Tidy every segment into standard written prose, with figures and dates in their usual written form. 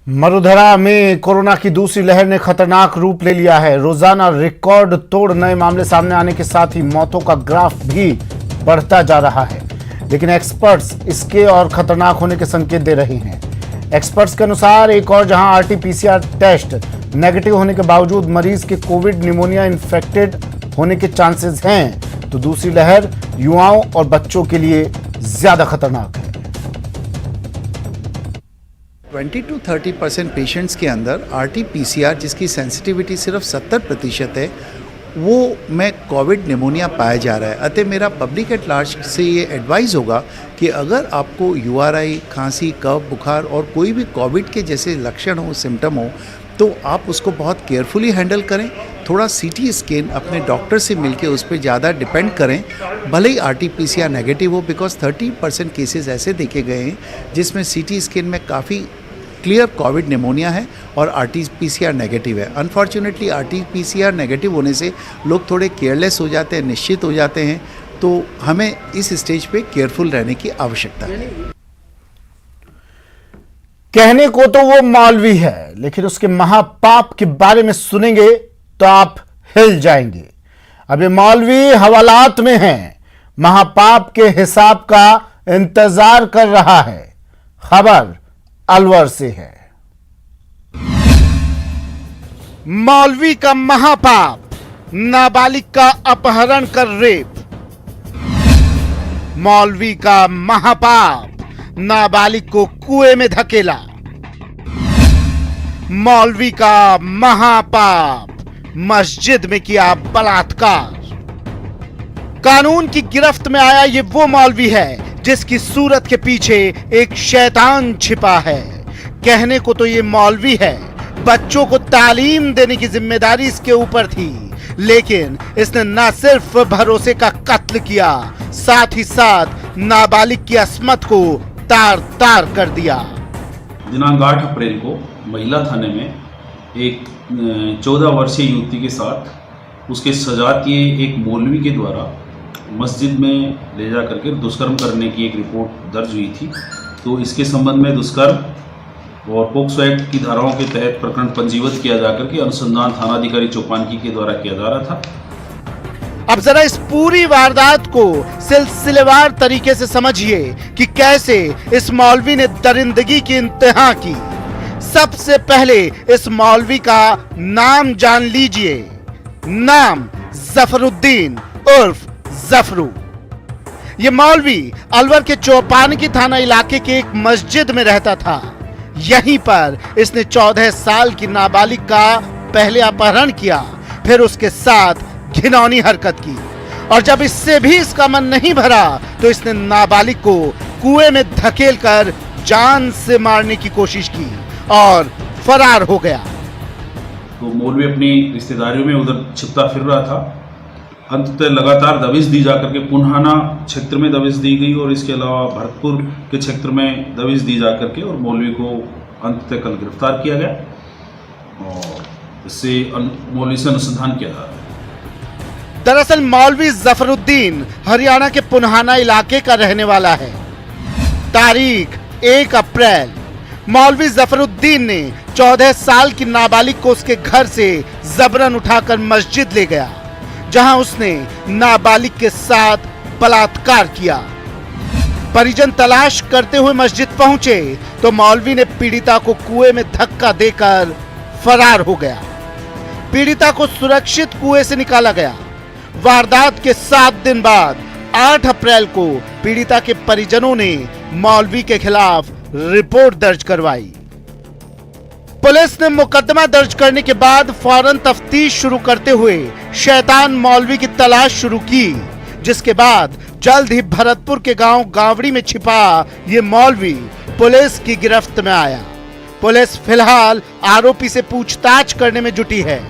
मरुधरा में कोरोना की दूसरी लहर ने खतरनाक रूप ले लिया है। रोजाना रिकॉर्ड तोड़ नए मामले सामने आने के साथ ही मौतों का ग्राफ भी बढ़ता जा रहा है, लेकिन एक्सपर्ट्स इसके और खतरनाक होने के संकेत दे रहे हैं। एक्सपर्ट्स के अनुसार एक और जहां आरटी-पीसीआर टेस्ट नेगेटिव होने के बावजूद मरीज के कोविड निमोनिया इन्फेक्टेड होने के चांसेस हैं, तो दूसरी लहर युवाओं और बच्चों के लिए ज्यादा खतरनाक है। 20 to 30% पेशेंट्स के अंदर आरटी-पीसीआर जिसकी सेंसिटिविटी सिर्फ 70% है, वो में कोविड निमोनिया पाया जा रहा है। अतः मेरा पब्लिक एट लार्ज से ये एडवाइस होगा कि अगर आपको यूआरआई, खांसी, कफ, बुखार और कोई भी कोविड के जैसे लक्षण हो, सिम्टम हो, तो आप उसको बहुत केयरफुली हैंडल करें। थोड़ा सीटी स्कैन अपने डॉक्टर से मिलके उस पर ज़्यादा डिपेंड करें, भले ही आरटी-पीसीआर नेगेटिव हो, बिकॉज 30% केसेस ऐसे देखे गए हैं जिसमें सीटी स्कैन में काफ़ी क्लियर कोविड निमोनिया है और आरटी-पीसीआर नेगेटिव है। अनफॉर्चुनेटली आरटी-पीसीआर नेगेटिव होने से लोग थोड़े केयरलेस हो जाते हैं, निश्चित हो जाते हैं, तो हमें इस स्टेज पे केयरफुल रहने की आवश्यकता है। कहने को तो वो मौलवी है, लेकिन उसके महापाप के बारे में सुनेंगे तो आप हिल जाएंगे। अब ये मौलवी हवालात में है, महापाप के हिसाब का इंतजार कर रहा है। खबर अलवर से है। मौलवी का महापाप, नाबालिग का अपहरण कर रेप। मौलवी का महापाप, नाबालिग को कुएं में धकेला। मौलवी का महापाप, मस्जिद में किया बलात्कार। कानून की गिरफ्त में आया ये वो मौलवी है जिसकी सूरत के पीछे एक शैतान छिपा है। कहने को तो ये मौलवी है, बच्चों को तालीम देने की जिम्मेदारी इसके ऊपर थी, लेकिन इसने न सिर्फ भरोसे का कत्ल किया, साथ ही साथ नाबालिग की अस्मत को तार तार कर दिया। दिनांक 8 अप्रैल को महिला थाने में एक 14 वर्षीय युवती के साथ उसके सजातीय एक मौलवी के द्वारा मस्जिद में ले जा करके दुष्कर्म करने की एक रिपोर्ट दर्ज हुई थी। तो इसके संबंध में दुष्कर्म और पोक्सो एक्ट की धाराओं के तहत प्रकरण पंजीबद्ध किया जाकर के अनुसंधान थानाधिकारी चौपानकी के द्वारा किया जा रहा था। अब जरा इस पूरी वारदात को सिलसिलेवार तरीके से समझिए कि कैसे इस मौलवी ने दरिंदगी की इंतहा की। सबसे पहले इस मौलवी का नाम जान लीजिए। नाम जफरुद्दीन उर्फ जफरू। यह मौलवी अलवर के चौपानकी थाना इलाके के एक मस्जिद में रहता था। यहीं पर इसने 14 साल की नाबालिग का पहले अपहरण किया, फिर उसके साथ घिनौनी हरकत की, और जब इससे भी इसका मन नहीं भरा तो इसने नाबालिग को कुएं में धकेलकर जान से मारने की कोशिश की और फरार हो गया। तो मौलवी अपनी रिश्तेदारियों में उधर छिपता फिर रहा था। अंततः लगातार दबिश दी जाकर के पुन्हाना क्षेत्र में दबिश दी गई और इसके अलावा भरतपुर के क्षेत्र में दबिश दी जाकर के और मौलवी को अंततः कल गिरफ्तार किया गया और इससे मौलवी से अनुसंधान किया जा रहा है। दरअसल मौलवी जफरुद्दीन हरियाणा के पुन्हाना इलाके का रहने वाला है। तारीख 1 अप्रैल मौलवी जफरुद्दीन ने 14 साल की नाबालिग को उसके घर से जबरन उठाकर मस्जिद ले गया, जहां उसने नाबालिग के साथ बलात्कार किया। परिजन तलाश करते हुए मस्जिद पहुंचे तो मौलवी ने पीड़िता को कुएं में धक्का देकर फरार हो गया। पीड़िता को सुरक्षित कुएं से निकाला गया। वारदात के 7 दिन बाद 8 अप्रैल को पीड़िता के परिजनों ने मौलवी के खिलाफ रिपोर्ट दर्ज करवाई। पुलिस ने मुकदमा दर्ज करने के बाद फौरन तफ्तीश शुरू करते हुए शैतान मौलवी की तलाश शुरू की, जिसके बाद जल्द ही भरतपुर के गांव गावड़ी में छिपा ये मौलवी पुलिस की गिरफ्त में आया। पुलिस फिलहाल आरोपी से पूछताछ करने में जुटी है।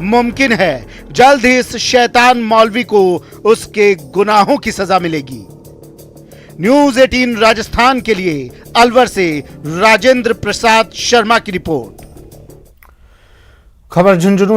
मुमकिन है जल्द ही इस शैतान मौलवी को उसके गुनाहों की सजा मिलेगी। न्यूज़ 18 राजस्थान के लिए अलवर से राजेंद्र प्रसाद शर्मा की रिपोर्ट। खबर झुंझुनू।